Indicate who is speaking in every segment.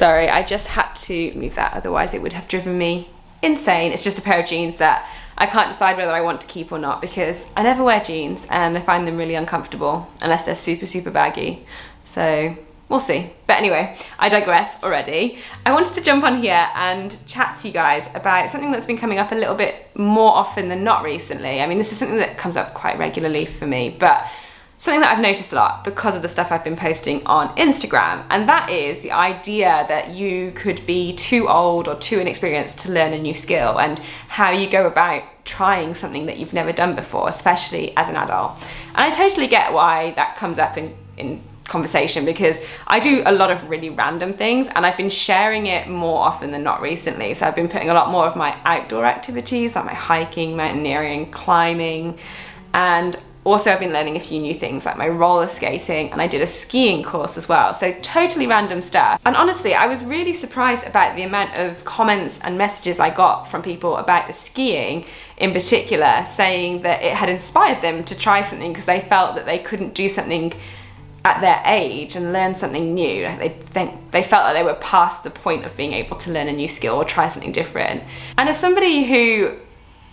Speaker 1: Sorry, I just had to move that, otherwise it would have driven me insane. It's just a pair of jeans that I can't decide whether I want to keep or not, because I never wear jeans and I find them really uncomfortable unless they're super, super baggy. So we'll see. But anyway, I digress already. I wanted to jump on here and chat to you guys about something that's been coming up a little bit more often than not recently. I mean, this is something that comes up quite regularly for me, but something that I've noticed a lot because of the stuff I've been posting on Instagram, and that is the idea that you could be too old or too inexperienced to learn a new skill, and how you go about trying something that you've never done before, especially as an adult. And I totally get why that comes up in conversation, because I do a lot of really random things and I've been sharing it more often than not recently. So I've been putting a lot more of my outdoor activities, like my hiking, mountaineering, climbing, and also I've been learning a few new things like my roller skating, and I did a skiing course as well. So totally random stuff. And honestly, I was really surprised about the amount of comments and messages I got from people about the skiing in particular, saying that it had inspired them to try something because they felt that they couldn't do something at their age and learn something new. They felt like they were past the point of being able to learn a new skill or try something different. And as somebody who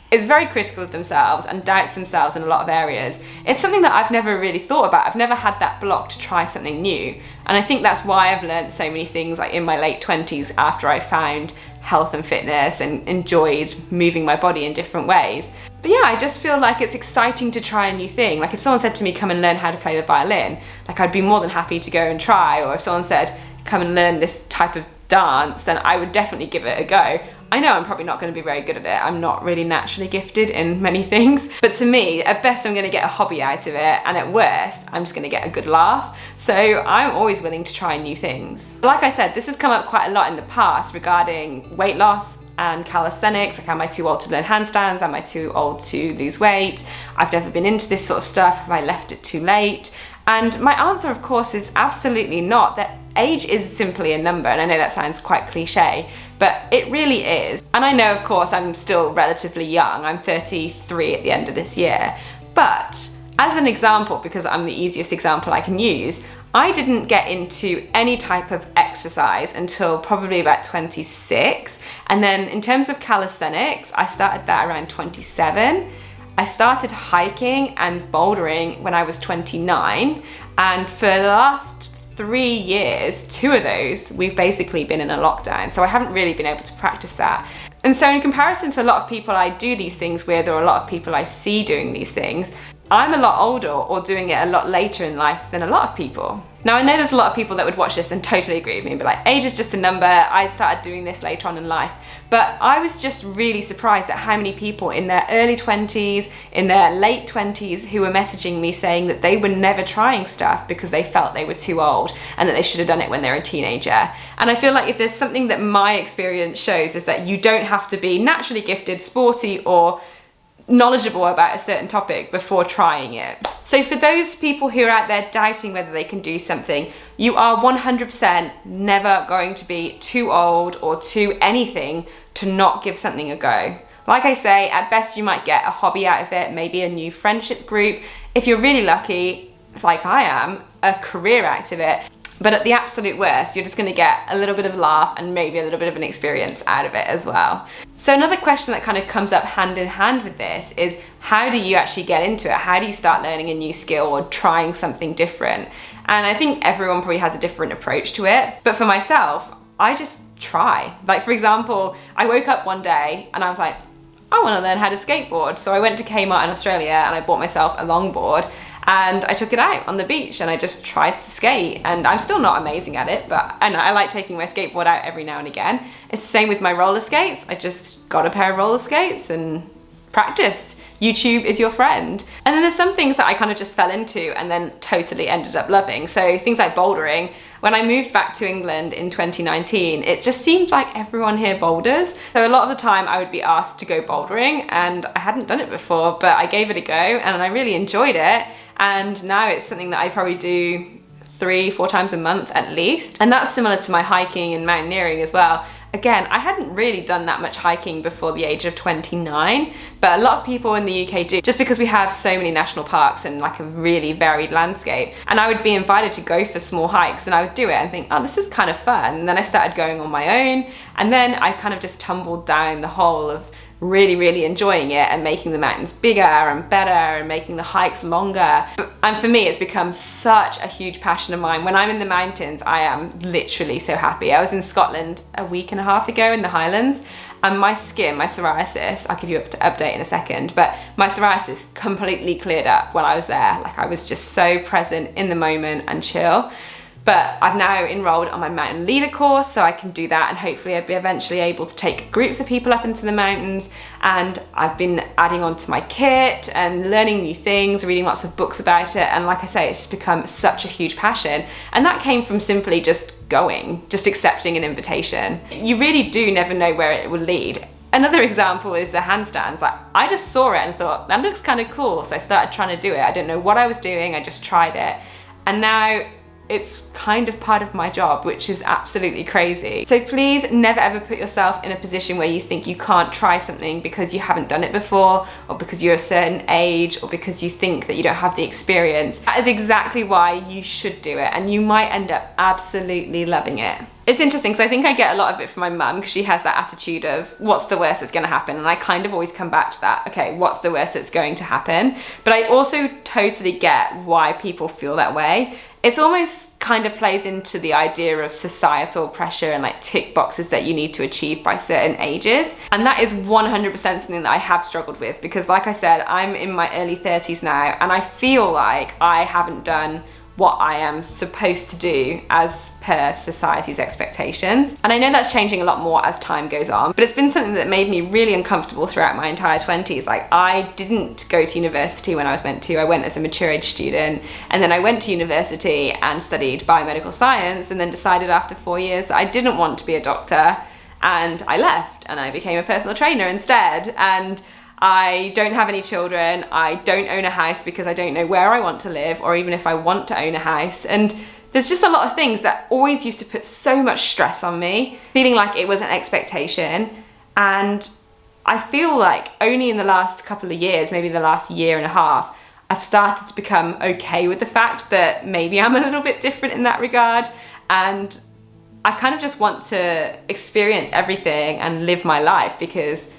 Speaker 1: is very critical of themselves and doubts themselves in a lot of areas, it's something that I've never really thought about. I've never had that block to try something new. And I think that's why I've learned so many things like in my late 20s, after I found health and fitness and enjoyed moving my body in different ways. But yeah, I just feel like it's exciting to try a new thing. Like if someone said to me, come and learn how to play the violin, like I'd be more than happy to go and try. Or if someone said, come and learn this type of dance, then I would definitely give it a go. I know I'm probably not going to be very good at it. I'm not really naturally gifted in many things. But to me, at best I'm going to get a hobby out of it, and at worst I'm just going to get a good laugh. So I'm always willing to try new things. Like I said, this has come up quite a lot in the past regarding weight loss and calisthenics. Like, am I too old to learn handstands? Am I too old to lose weight? I've never been into this sort of stuff. Have I left it too late? And my answer, of course, is absolutely not. That age is simply a number, and I know that sounds quite cliche, but it really is. And I know, of course, I'm still relatively young. I'm 33 at the end of this year. But as an example, because I'm the easiest example I can use, I didn't get into any type of exercise until probably about 26. And then in terms of calisthenics, I started that around 27. I started hiking and bouldering when I was 29, and for the last 3 years, 2 of those, we've basically been in a lockdown, so I haven't really been able to practice that. And so in comparison to a lot of people I do these things with, or a lot of people I see doing these things, I'm a lot older or doing it a lot later in life than a lot of people. Now I know there's a lot of people that would watch this and totally agree with me, but like, age is just a number. I started doing this later on in life, but I was just really surprised at how many people in their early 20s, in their late 20s, who were messaging me saying that they were never trying stuff because they felt they were too old and that they should have done it when they were a teenager. And I feel like if there's something that my experience shows, is that you don't have to be naturally gifted, sporty, or knowledgeable about a certain topic before trying it. So for those people who are out there doubting whether they can do something, you are 100% never going to be too old or too anything to not give something a go. Like I say, at best you might get a hobby out of it, maybe a new friendship group. If you're really lucky, like I am, a career out of it. But at the absolute worst, you're just going to get a little bit of a laugh and maybe a little bit of an experience out of it as well. So another question that kind of comes up hand in hand with this is, how do you actually get into it? How do you start learning a new skill or trying something different? And I think everyone probably has a different approach to it. But for myself, I just try. Like, for example, I woke up one day and I was like, I want to learn how to skateboard. So I went to Kmart in Australia and I bought myself a longboard. And I took it out on the beach and I just tried to skate, and I'm still not amazing at it, but I like taking my skateboard out every now and again. It's the same with my roller skates. I just got a pair of roller skates and practiced. YouTube is your friend. And then there's some things that I kind of just fell into and then totally ended up loving. So things like bouldering. When I moved back to England in 2019, it just seemed like everyone here boulders. So a lot of the time I would be asked to go bouldering, and I hadn't done it before, but I gave it a go and I really enjoyed it. And now it's something that I probably do 3-4 times a month at least. And that's similar to my hiking and mountaineering as well. again, I hadn't really done that much hiking before the age of 29, but a lot of people in the UK do, just because we have so many national parks and like a really varied landscape. And I would be invited to go for small hikes, and I would do it and think, oh, this is kind of fun. And then I started going on my own, and then I kind of just tumbled down the hole of really enjoying it and making the mountains bigger and better and making the hikes longer. And for me, it's become such a huge passion of mine. When I'm in the mountains, I am literally so happy. I was in Scotland a week and a half ago in the Highlands, and my skin, my psoriasis, I'll give you an update in a second, but my psoriasis completely cleared up when I was there. Like, I was just so present in the moment and chill. But I've now enrolled on my mountain leader course, so I can do that, and hopefully I'll be eventually able to take groups of people up into the mountains. And I've been adding on to my kit and learning new things, reading lots of books about it, and like I say, it's become such a huge passion. And that came from simply just going, just accepting an invitation. You really do never know where it will lead. Another example is the handstands. Like, I just saw it and thought, that looks kind of cool, so I started trying to do it. I didn't know what I was doing, I just tried it. And now it's kind of part of my job, which is absolutely crazy. So please never ever put yourself in a position where you think you can't try something because you haven't done it before, or because you're a certain age, or because you think that you don't have the experience. That is exactly why you should do it, and you might end up absolutely loving it. It's interesting because I think I get a lot of it from my mum, because she has that attitude of, what's the worst that's going to happen? And I kind of always come back to that, okay, what's the worst that's going to happen? But I also totally get why people feel that way. It's almost kind of plays into the idea of societal pressure and like tick boxes that you need to achieve by certain ages. And that is 100% something that I have struggled with, because like I said, I'm in my early 30s now, and I feel like I haven't done what I am supposed to do as per society's expectations. And I know that's changing a lot more as time goes on, but it's been something that made me really uncomfortable throughout my entire 20s. Like, I didn't go to university when I was meant to. I went as a mature age student, and then I went to university and studied biomedical science, and then decided after 4 years that I didn't want to be a doctor, and I left and I became a personal trainer instead. And I don't have any children, I don't own a house because I don't know where I want to live, or even if I want to own a house. And there's just a lot of things that always used to put so much stress on me, feeling like it was an expectation. And I feel like only in the last couple of years, maybe the last year and a half, I've started to become okay with the fact that maybe I'm a little bit different in that regard. And I kind of just want to experience everything and live my life, because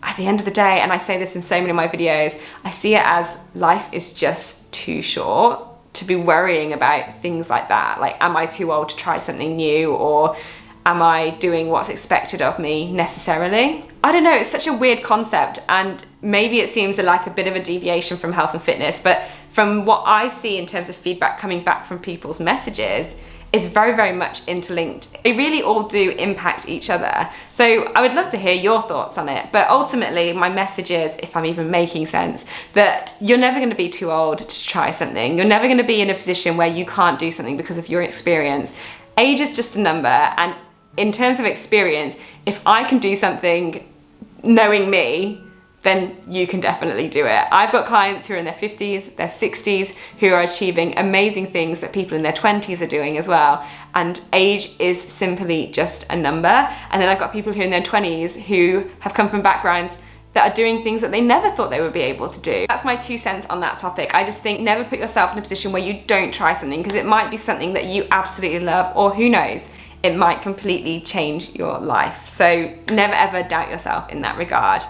Speaker 1: at the end of the day, and I say this in so many of my videos, I see it as life is just too short to be worrying about things like that. Like, am I too old to try something new, or am I doing what's expected of me necessarily? I don't know, it's such a weird concept, and maybe it seems like a bit of a deviation from health and fitness, but from what I see in terms of feedback coming back from people's messages, it's very much interlinked. They really all do impact each other. So I would love to hear your thoughts on it. But ultimately, my message is, if I'm even making sense, that you're never going to be too old to try something. You're never going to be in a position where you can't do something because of your experience. Age is just a number. And in terms of experience, if I can do something knowing me, then you can definitely do it. I've got clients who are in their 50s, their 60s, who are achieving amazing things that people in their 20s are doing as well. And age is simply just a number. And then I've got people who are in their 20s who have come from backgrounds that are doing things that they never thought they would be able to do. That's my 2 cents on that topic. I just think never put yourself in a position where you don't try something, because it might be something that you absolutely love, or who knows, it might completely change your life. So never ever doubt yourself in that regard.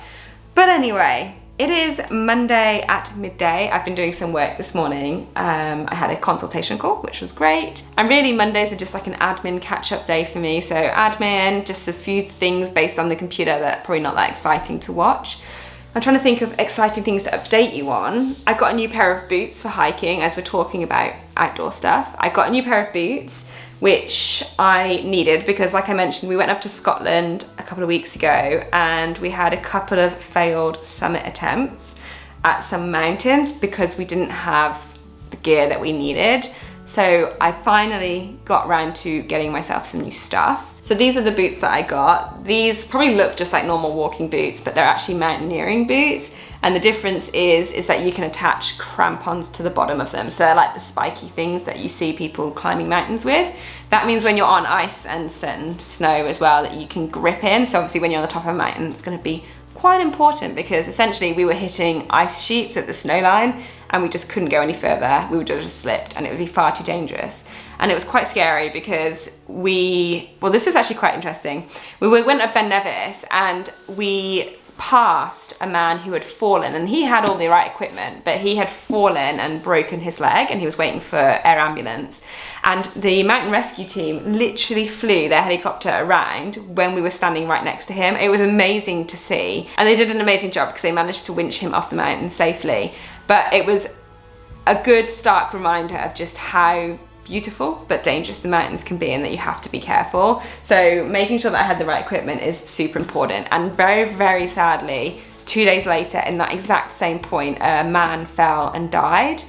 Speaker 1: But anyway, it is Monday at midday. I've been doing some work this morning. I had a consultation call, which was great. And really, Mondays are just like an admin catch-up day for me. So admin, just a few things based on the computer that are probably not that exciting to watch. I'm trying to think of exciting things to update you on. I got a new pair of boots for hiking, as we're talking about outdoor stuff. I got a new pair of boots, which I needed because, like I mentioned, we went up to Scotland a couple of weeks ago and we had a couple of failed summit attempts at some mountains because we didn't have the gear that we needed. So I finally got around to getting myself some new stuff. So these are the boots that I got. These probably look just like normal walking boots, but they're actually mountaineering boots. And the difference is that you can attach crampons to the bottom of them. So they're like the spiky things that you see people climbing mountains with. That means when you're on ice and snow as well, that you can grip in. So obviously when you're on the top of a mountain, it's going to be quite important, because essentially we were hitting ice sheets at the snow line and we just couldn't go any further. We would have just slipped and it would be far too dangerous. And it was quite scary because well, this is actually quite interesting. We went up Ben Nevis and we passed a man who had fallen, and he had all the right equipment, but he had fallen and broken his leg and he was waiting for air ambulance. And the mountain rescue team literally flew their helicopter around when we were standing right next to him. It was amazing to see. And they did an amazing job because they managed to winch him off the mountain safely. But it was a good stark reminder of just how beautiful but dangerous the mountains can be, and that you have to be careful. So making sure that I had the right equipment is super important. And very, very sadly, 2 days later, in that exact same point, a man fell and died.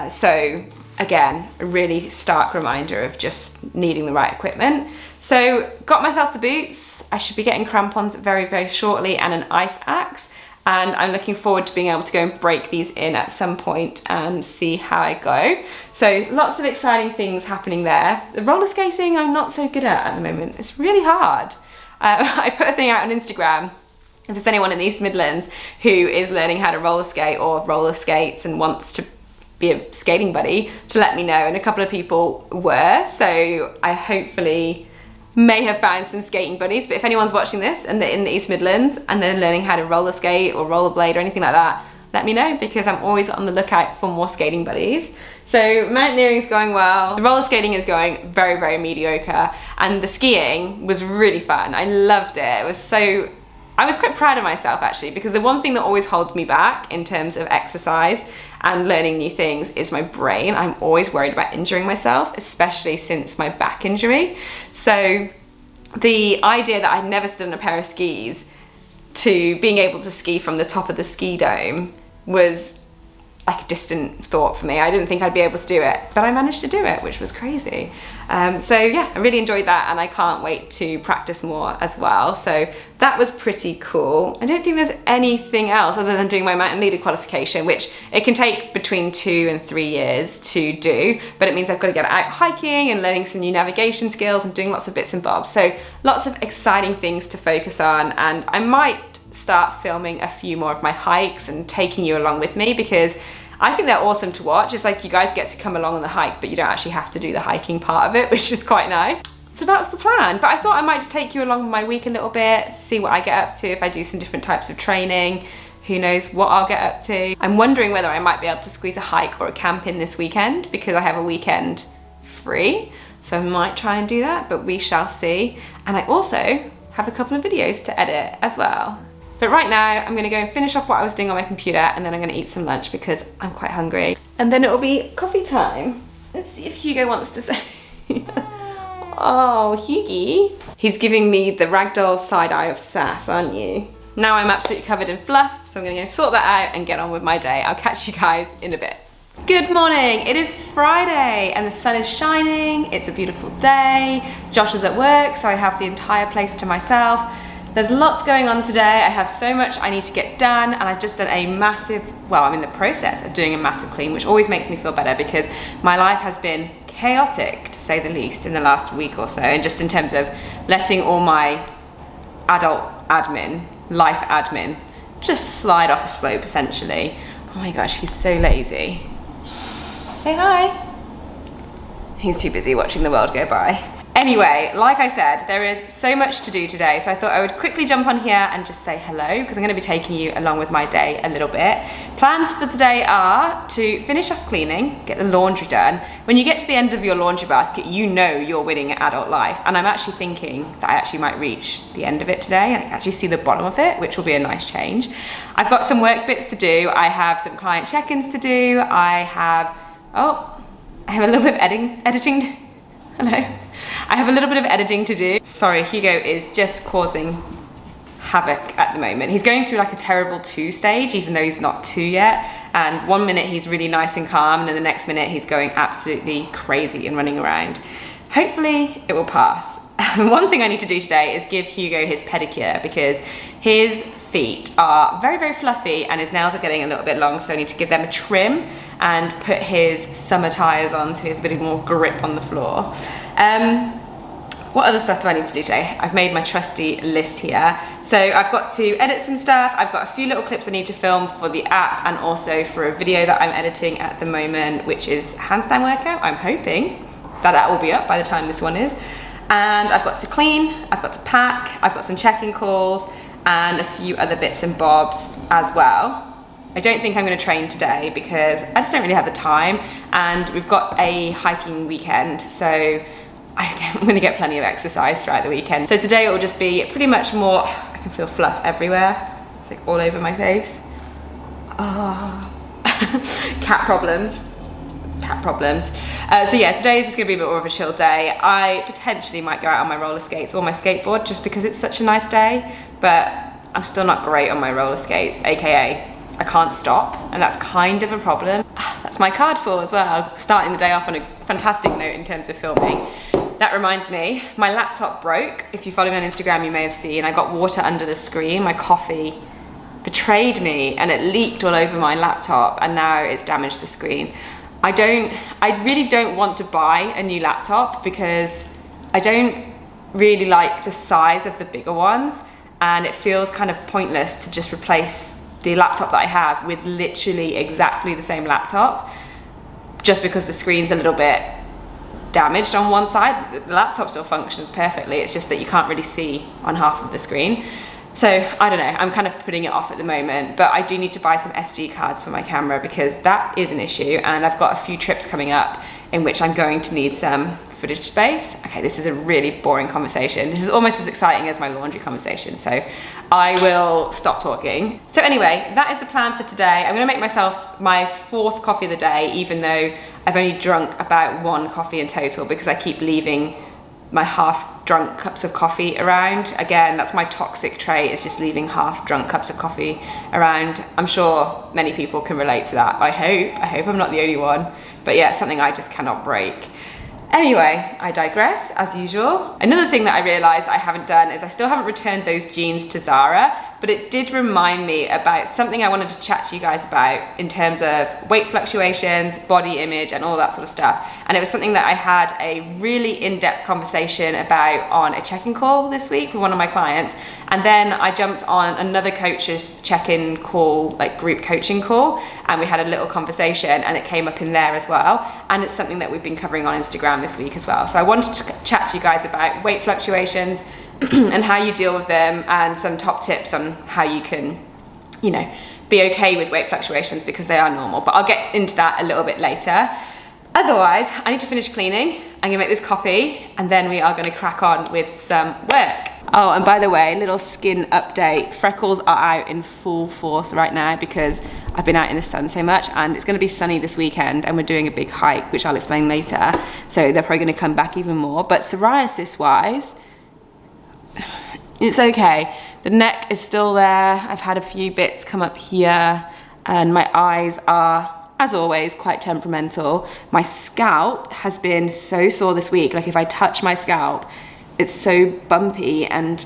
Speaker 1: So again, a really stark reminder of just needing the right equipment. So got myself the boots. I should be getting crampons very, very shortly, and an ice axe. And I'm looking forward to being able to go and break these in at some point and see how I go. So lots of exciting things happening there. The roller skating I'm not so good at the moment. It's really hard. I put a thing out on Instagram. If there's anyone in the East Midlands who is learning how to roller skate or roller skates and wants to be a skating buddy, to let me know. And a couple of people were, so I hopefully may have found some skating buddies. But if anyone's watching this and they're in the East Midlands and they're learning how to roller skate or rollerblade or anything like that, let me know, because I'm always on the lookout for more skating buddies. So mountaineering is going well. The roller skating is going very, very mediocre. And the skiing was really fun. I loved it. I was quite proud of myself actually, because the one thing that always holds me back in terms of exercise and learning new things is my brain. I'm always worried about injuring myself, especially since my back injury. So the idea that I'd never stood on a pair of skis to being able to ski from the top of the ski dome was like a distant thought for me. I didn't think I'd be able to do it, but I managed to do it, which was crazy. So yeah, I really enjoyed that, and I can't wait to practice more as well. So that was pretty cool. I don't think there's anything else other than doing my mountain leader qualification, which it can take between 2 and 3 years to do, but it means I've got to get out hiking and learning some new navigation skills and doing lots of bits and bobs. So lots of exciting things to focus on, and I might start filming a few more of my hikes and taking you along with me, because I think they're awesome to watch. It's like you guys get to come along on the hike, but you don't actually have to do the hiking part of it, which is quite nice. So that's the plan. But I thought I might just take you along with my week a little bit, see what I get up to, if I do some different types of training. Who knows what I'll get up to. I'm wondering whether I might be able to squeeze a hike or a camp in this weekend, because I have a weekend free. So I might try and do that, but we shall see. And I also have a couple of videos to edit as well. But right now, I'm gonna go and finish off what I was doing on my computer, and then I'm gonna eat some lunch because I'm quite hungry. And then it'll be coffee time. Let's see if Hugo wants to say. Oh, Hughie. He's giving me the ragdoll side eye of sass, aren't you? Now I'm absolutely covered in fluff, so I'm gonna go sort that out and get on with my day. I'll catch you guys in a bit. Good morning, it is Friday and the sun is shining. It's a beautiful day. Josh is at work, so I have the entire place to myself. There's lots going on today. I have so much I need to get done, and I've just done a massive, well, I'm in the process of doing a massive clean, which always makes me feel better because my life has been chaotic, to say the least, in the last week or so, and just in terms of letting all my adult admin, life admin, just slide off a slope, essentially. Oh my gosh, he's so lazy. Say hi. He's too busy watching the world go by. Anyway, like I said, there is so much to do today, so I thought I would quickly jump on here and just say hello, because I'm going to be taking you along with my day a little bit. Plans for today are to finish off cleaning, get the laundry done. When you get to the end of your laundry basket, you know you're winning at adult life, and I'm actually thinking that I actually might reach the end of it today, and I can actually see the bottom of it, which will be a nice change. I've got some work bits to do. I have some client check-ins to do. I have a little bit of editing. Hello. I have a little bit of editing to do. Sorry, Hugo is just causing havoc at the moment. He's going through like a terrible 2 stage, even though he's not 2 yet. And 1 minute he's really nice and calm, and then the next minute he's going absolutely crazy and running around. Hopefully it will pass. One thing I need to do today is give Hugo his pedicure because his feet are very, very fluffy and his nails are getting a little bit long, so I need to give them a trim and put his summer tyres on so he has a bit more grip on the floor. What other stuff do I need to do today? I've made my trusty list here. So I've got to edit some stuff. I've got a few little clips I need to film for the app and also for a video that I'm editing at the moment, which is handstand workout. I'm hoping that will be up by the time this one is. And I've got to clean, I've got to pack, I've got some check-in calls and a few other bits and bobs as well. I don't think I'm going to train today because I just don't really have the time, and we've got a hiking weekend, so I'm going to get plenty of exercise throughout the weekend. So today it will just be pretty much more, I can feel fluff everywhere, it's like all over my face. Oh. Cat problems. So yeah, today is just gonna be a bit more of a chill day. I potentially might go out on my roller skates or my skateboard just because it's such a nice day, but I'm still not great on my roller skates, aka I can't stop, and that's kind of a problem. That's my card for as well, starting the day off on a fantastic note in terms of filming. That reminds me, my laptop broke. If you follow me on Instagram, you may have seen I got water under the screen. My coffee betrayed me and it leaked all over my laptop, and now it's damaged the screen. I really don't want to buy a new laptop because I don't really like the size of the bigger ones, and it feels kind of pointless to just replace the laptop that I have with literally exactly the same laptop just because the screen's a little bit damaged on one side. The laptop still functions perfectly, it's just that you can't really see on half of the screen. So I don't know, I'm kind of putting it off at the moment, but I do need to buy some SD cards for my camera because that is an issue, and I've got a few trips coming up in which I'm going to need some footage space. Okay, this is a really boring conversation. This is almost as exciting as my laundry conversation, so I will stop talking. So anyway, that is the plan for today. I'm gonna make myself my 4th coffee of the day, even though I've only drunk about 1 coffee in total because I keep leaving my half-drunk cups of coffee around. Again, that's my toxic trait, is just leaving half-drunk cups of coffee around. I'm sure many people can relate to that. I hope I'm not the only one. But yeah, it's something I just cannot break. Anyway, I digress, as usual. Another thing that I realised I haven't done is I still haven't returned those jeans to Zara, but it did remind me about something I wanted to chat to you guys about in terms of weight fluctuations, body image, and all that sort of stuff. And it was something that I had a really in-depth conversation about on a check-in call this week with one of my clients. And then I jumped on another coach's check-in call, like group coaching call, and we had a little conversation and it came up in there as well. And it's something that we've been covering on Instagram this week as well. So I wanted to chat to you guys about weight fluctuations and how you deal with them, and some top tips on how you can, you know, be okay with weight fluctuations because they are normal. But I'll get into that a little bit later. Otherwise, I need to finish cleaning. I'm gonna make this coffee and then we are gonna crack on with some work. Oh, and by the way, little skin update. Freckles are out in full force right now because I've been out in the sun so much, and it's gonna be sunny this weekend and we're doing a big hike, which I'll explain later. So they're probably gonna come back even more. But psoriasis wise, it's okay. The neck is still there. I've had a few bits come up here, and my eyes are, as always, quite temperamental. My scalp has been so sore this week. Like if I touch my scalp, it's so bumpy and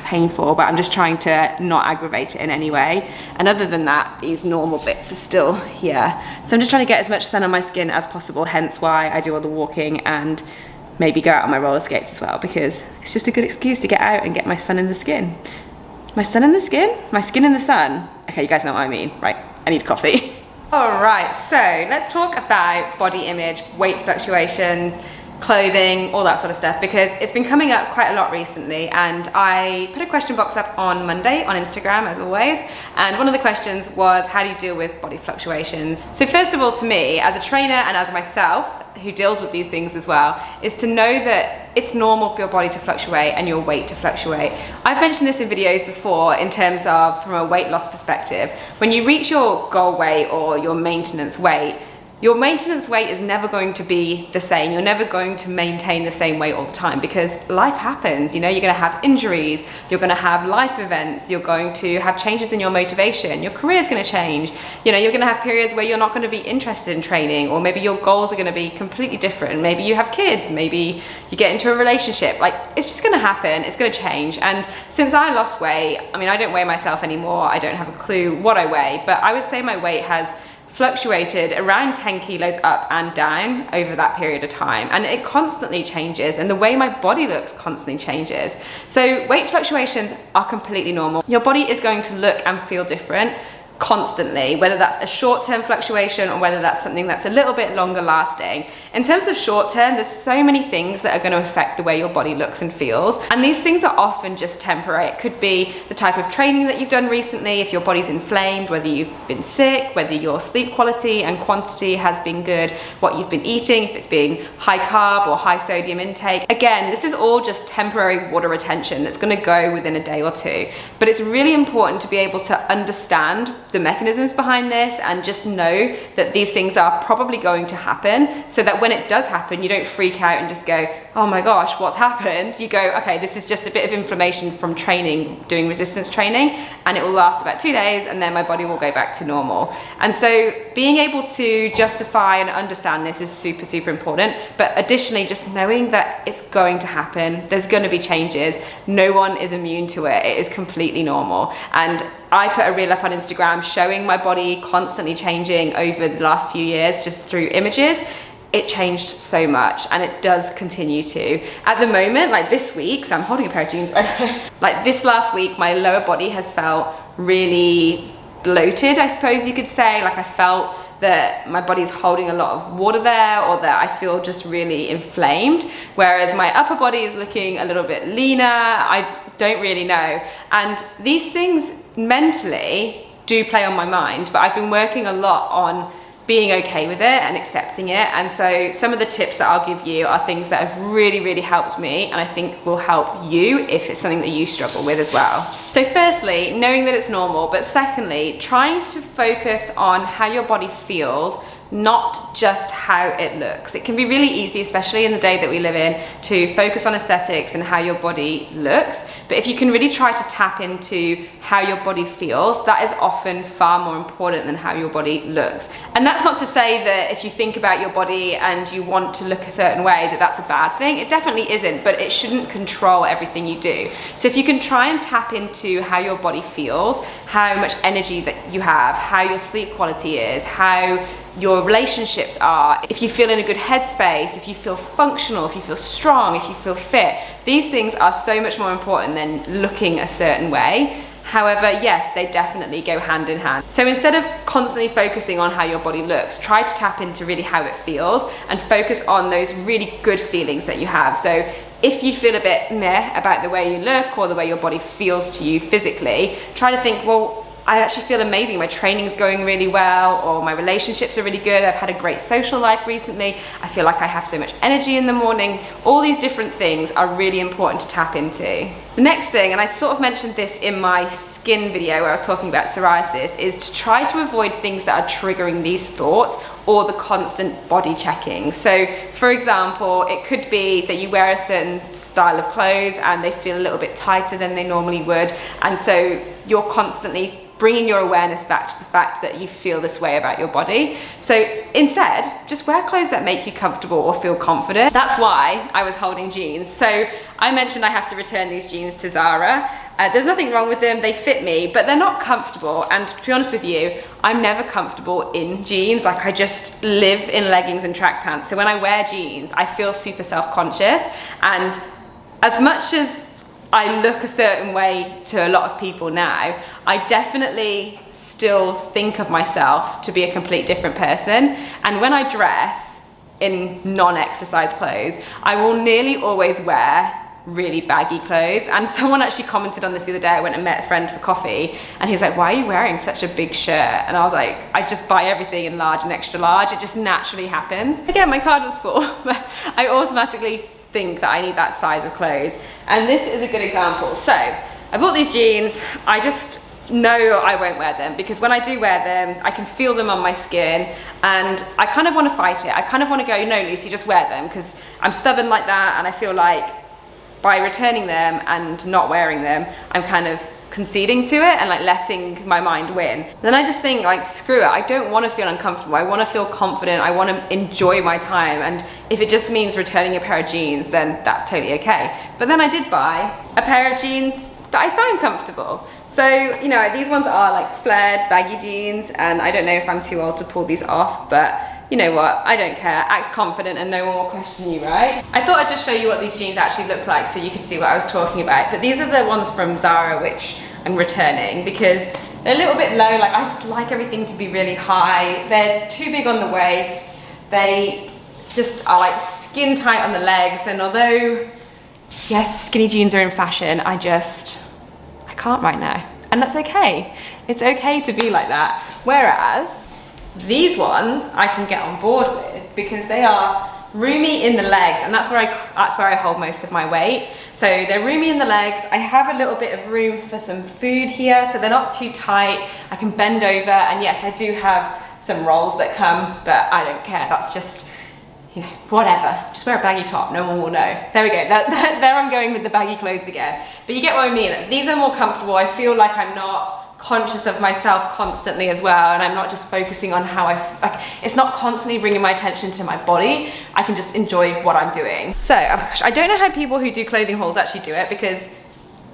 Speaker 1: painful, but I'm just trying to not aggravate it in any way. And other than that, these normal bits are still here. So I'm just trying to get as much sun on my skin as possible, hence why I do all the walking and maybe go out on my roller skates as well, because it's just a good excuse to get out and get my sun in the skin. My sun in the skin? My skin in the sun? Okay, you guys know what I mean, right? I need coffee. All right, so let's talk about body image, weight fluctuations, clothing, all that sort of stuff, because it's been coming up quite a lot recently. And I put a question box up on Monday on Instagram, as always, and one of the questions was, how do you deal with body fluctuations? So first of all, to me, as a trainer and as myself, who deals with these things as well, is to know that it's normal for your body to fluctuate and your weight to fluctuate. I've mentioned this in videos before in terms of from a weight loss perspective. When you reach your goal weight or your maintenance weight, your maintenance weight is never going to be the same. You're never going to maintain the same weight all the time because life happens. You know, you're going to have injuries, you're going to have life events, you're going to have changes in your motivation, your career is going to change. You know, you're going to have periods where you're not going to be interested in training, or maybe your goals are going to be completely different. Maybe you have kids, maybe you get into a relationship. Like, it's just going to happen, it's going to change. And since I lost weight, I mean, I don't weigh myself anymore, I don't have a clue what I weigh, but I would say my weight has fluctuated around 10 kilos up and down over that period of time, and it constantly changes, and the way my body looks constantly changes. So weight fluctuations are completely normal. Your body is going to look and feel different constantly, whether that's a short-term fluctuation or whether that's something that's a little bit longer lasting. In terms of short-term, there's so many things that are going to affect the way your body looks and feels, and these things are often just temporary. It could be the type of training that you've done recently, if your body's inflamed, whether you've been sick, whether your sleep quality and quantity has been good, what you've been eating, if it's been high carb or high sodium intake. Again, this is all just temporary water retention that's going to go within a day or two, but it's really important to be able to understand the mechanisms behind this and just know that these things are probably going to happen, so that when it does happen, you don't freak out and just go, oh my gosh, what's happened? You go, okay, this is just a bit of inflammation from training, doing resistance training, and it will last about 2 days and then my body will go back to normal. And so being able to justify and understand this is super, super important. But additionally, just knowing that it's going to happen, there's going to be changes, no one is immune to it, it is completely normal. And I put a reel up on Instagram showing my body constantly changing over the last few years just through images. It changed so much, and it does continue to. At the moment, like this week, so I'm holding a pair of jeans right now. Like this last week, my lower body has felt really bloated, I suppose you could say. Like I felt that my body's holding a lot of water there, or that I feel just really inflamed, whereas my upper body is looking a little bit leaner. I don't really know. And these things mentally do play on my mind, but I've been working a lot on being okay with it and accepting it. And so some of the tips that I'll give you are things that have really, really helped me, and I think will help you if it's something that you struggle with as well. So firstly, knowing that it's normal, but secondly, trying to focus on how your body feels, not just how it looks. It can be really easy, especially in the day that we live in, to focus on aesthetics and how your body looks. But if you can really try to tap into how your body feels, that is often far more important than how your body looks. And that's not to say that if you think about your body and you want to look a certain way, that that's a bad thing. It definitely isn't, but it shouldn't control everything you do. So if you can try and tap into how your body feels, how much energy that you have, how your sleep quality is, how your relationships are, if you feel in a good headspace, if you feel functional, if you feel strong, if you feel fit, these things are so much more important than looking a certain way. However, yes, they definitely go hand in hand. So instead of constantly focusing on how your body looks, try to tap into really how it feels and focus on those really good feelings that you have. So if you feel a bit meh about the way you look or the way your body feels to you physically, try to think, well, I actually feel amazing. My training's going really well, or my relationships are really good. I've had a great social life recently. I feel like I have so much energy in the morning. All these different things are really important to tap into. The next thing, and I sort of mentioned this in my skin video where I was talking about psoriasis, is to try to avoid things that are triggering these thoughts or the constant body checking. So for example, it could be that you wear a certain style of clothes and they feel a little bit tighter than they normally would, and so you're constantly bringing your awareness back to the fact that you feel this way about your body. So instead, just wear clothes that make you comfortable or feel confident. That's why I was holding jeans. So I mentioned I have to return these jeans to Zara. There's nothing wrong with them, they fit me, but they're not comfortable. And to be honest with you, I'm never comfortable in jeans. Like, I just live in leggings and track pants. So when I wear jeans, I feel super self-conscious. And as much as I look a certain way to a lot of people now, I definitely still think of myself to be a complete different person. And when I dress in non-exercise clothes, I will nearly always wear really baggy clothes. And someone actually commented on this the other day. I went and met a friend for coffee and he was like, why are you wearing such a big shirt? And I was like, I just buy everything in large and extra large. It just naturally happens. Again, my card was full, but I automatically think that I need that size of clothes. And this is a good example. So I bought these jeans. I just no, I won't wear them, because when I do wear them, I can feel them on my skin and I kind of want to fight it. I kind of want to go, no, Lucy, just wear them, because I'm stubborn like that, and I feel like by returning them and not wearing them, I'm kind of conceding to it and like letting my mind win. Then I just think, like, screw it, I don't want to feel uncomfortable. I want to feel confident. I want to enjoy my time, and if it just means returning a pair of jeans, then that's totally okay. But then I did buy a pair of jeans that I found comfortable. So, you know, these ones are like flared baggy jeans, and I don't know if I'm too old to pull these off, but you know what, I don't care. Act confident and no one will question you, right? I thought I'd just show you what these jeans actually look like so you can see what I was talking about. But these are the ones from Zara which I'm returning because they're a little bit low. Like, I just like everything to be really high. They're too big on the waist. They just are like skin tight on the legs, and although yes, skinny jeans are in fashion, I can't right now. And that's okay. It's okay to be like that. Whereas these ones I can get on board with because they are roomy in the legs, and that's where I hold most of my weight. So they're roomy in the legs. I have a little bit of room for some food here, so they're not too tight. I can bend over, and yes, I do have some rolls that come, but I don't care. That's just, you know, whatever. Just wear a baggy top, no one will know. There we go, there I'm going with the baggy clothes again. But you get what I mean. These are more comfortable. I feel like I'm not conscious of myself constantly as well, and I'm not just focusing on how it's not constantly bringing my attention to my body. I can just enjoy what I'm doing. So, oh my gosh, I don't know how people who do clothing hauls actually do it, because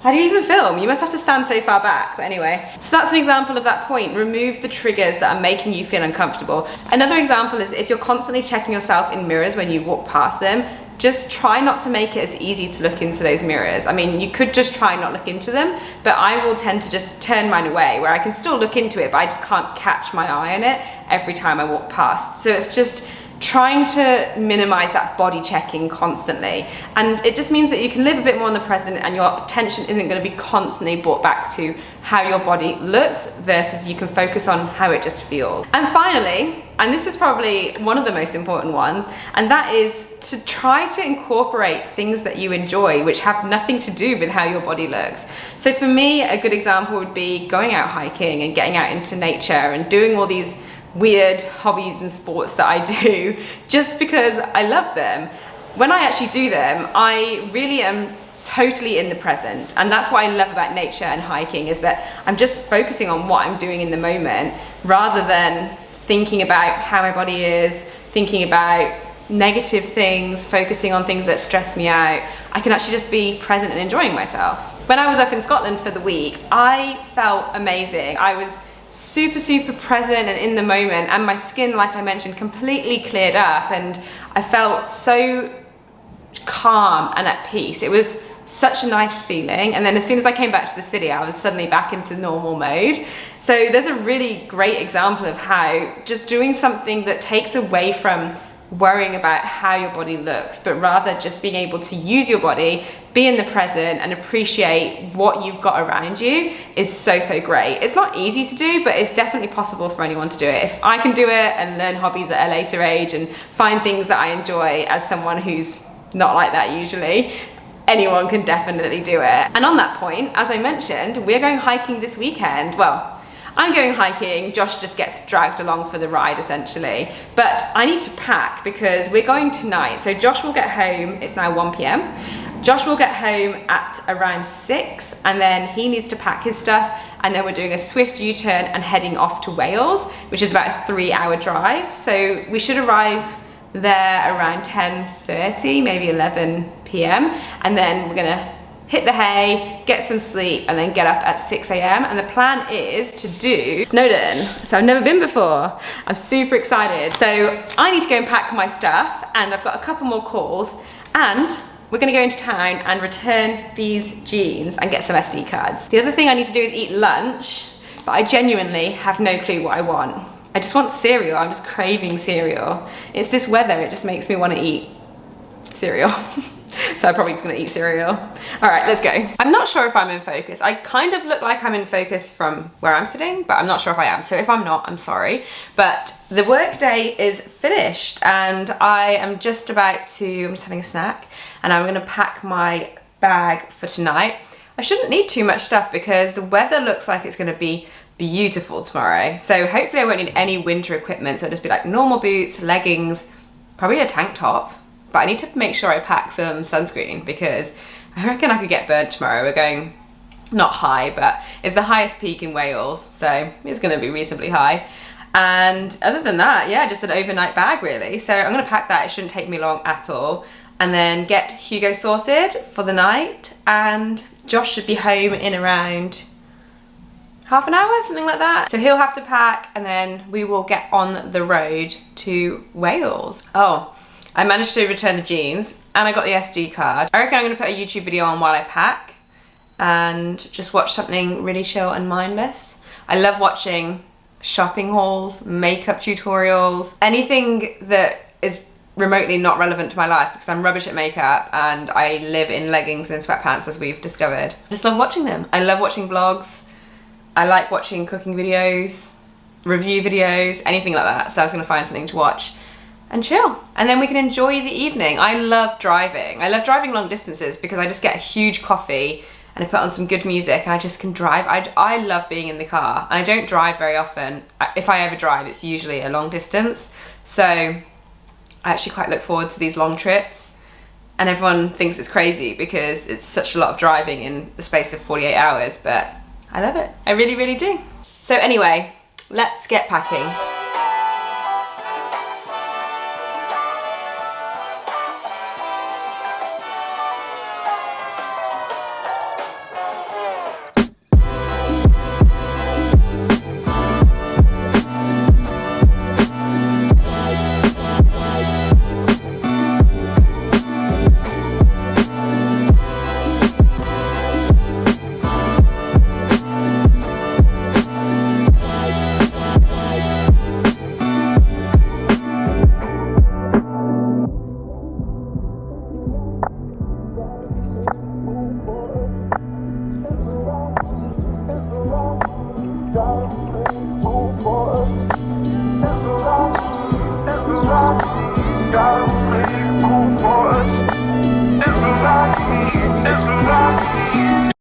Speaker 1: how do you even film? You must have to stand so far back. But anyway, so that's an example of that point. Remove the triggers that are making you feel uncomfortable. Another example is if you're constantly checking yourself in mirrors when you walk past them, just try not to make it as easy to look into those mirrors. I mean, you could just try not look into them, but I will tend to just turn mine away, where I can still look into it, but I just can't catch my eye on it every time I walk past. So it's just trying to minimize that body checking constantly. And it just means that you can live a bit more in the present, and your attention isn't going to be constantly brought back to how your body looks versus you can focus on how it just feels. And finally, and this is probably one of the most important ones, and that is to try to incorporate things that you enjoy which have nothing to do with how your body looks. So for me, a good example would be going out hiking and getting out into nature and doing all these weird hobbies and sports that I do just because I love them. When I actually do them, I really am totally in the present, and that's what I love about nature and hiking, is that I'm just focusing on what I'm doing in the moment rather than thinking about how my body is, thinking about negative things, focusing on things that stress me out. I can actually just be present and enjoying myself. When I was up in Scotland for the week, I felt amazing. I was super present and in the moment, and my skin, like I mentioned, completely cleared up, and I felt so calm and at peace. It was such a nice feeling. And then as soon as I came back to the city, I was suddenly back into normal mode. So there's a really great example of how just doing something that takes away from worrying about how your body looks, but rather just being able to use your body, be in the present, and appreciate what you've got around you is so great. It's not easy to do, but it's definitely possible for anyone to do it. If I can do it and learn hobbies at a later age and find things that I enjoy as someone who's not like that usually, anyone can definitely do it. And on that point, as I mentioned, we're going hiking this weekend. Well, I'm going hiking, Josh just gets dragged along for the ride essentially. But I need to pack because we're going tonight. So Josh will get home, it's now 1 p.m. Josh will get home at around 6, and then he needs to pack his stuff, and then we're doing a swift U-turn and heading off to Wales, which is about a 3-hour drive. So we should arrive there around 10:30, maybe 11 p.m. and then we're gonna hit the hay, get some sleep, and then get up at 6 a.m. And the plan is to do Snowdon. So I've never been before. I'm super excited. So I need to go and pack my stuff, and I've got a couple more calls, and we're gonna go into town and return these jeans and get some SD cards. The other thing I need to do is eat lunch, but I genuinely have no clue what I want. I just want cereal. I'm just craving cereal. It's this weather, it just makes me want to eat cereal. So I'm probably just gonna eat cereal. All right, let's go. I'm not sure if I'm in focus. I kind of look like I'm in focus from where I'm sitting, but I'm not sure if I am. So if I'm not, I'm sorry. But the work day is finished, and I am just about to, I'm just having a snack, and I'm gonna pack my bag for tonight. I shouldn't need too much stuff because the weather looks like it's going to be beautiful tomorrow. So hopefully I won't need any winter equipment. So it'll just be like normal boots, leggings, probably a tank top. But I need to make sure I pack some sunscreen because I reckon I could get burnt tomorrow. We're going not high, but it's the highest peak in Wales. So it's going to be reasonably high. And other than that, yeah, just an overnight bag really. So I'm going to pack that. It shouldn't take me long at all. And then get Hugo sorted for the night. And Josh should be home in around half an hour, something like that. So he'll have to pack and then we will get on the road to Wales. Oh, I managed to return the jeans and I got the SD card. I reckon I'm going to put a YouTube video on while I pack and just watch something really chill and mindless. I love watching shopping hauls, makeup tutorials, anything that is remotely not relevant to my life because I'm rubbish at makeup and I live in leggings and sweatpants, as we've discovered. I just love watching them. I love watching vlogs. I like watching cooking videos, review videos, anything like that. So I was going to find something to watch and chill. And then we can enjoy the evening. I love driving. I love driving long distances because I just get a huge coffee and I put on some good music and I just can drive. I love being in the car and I don't drive very often. If I ever drive, it's usually a long distance. So I actually quite look forward to these long trips and everyone thinks it's crazy because it's such a lot of driving in the space of 48 hours, but I love it. I really, really do. So anyway, let's get packing. Go.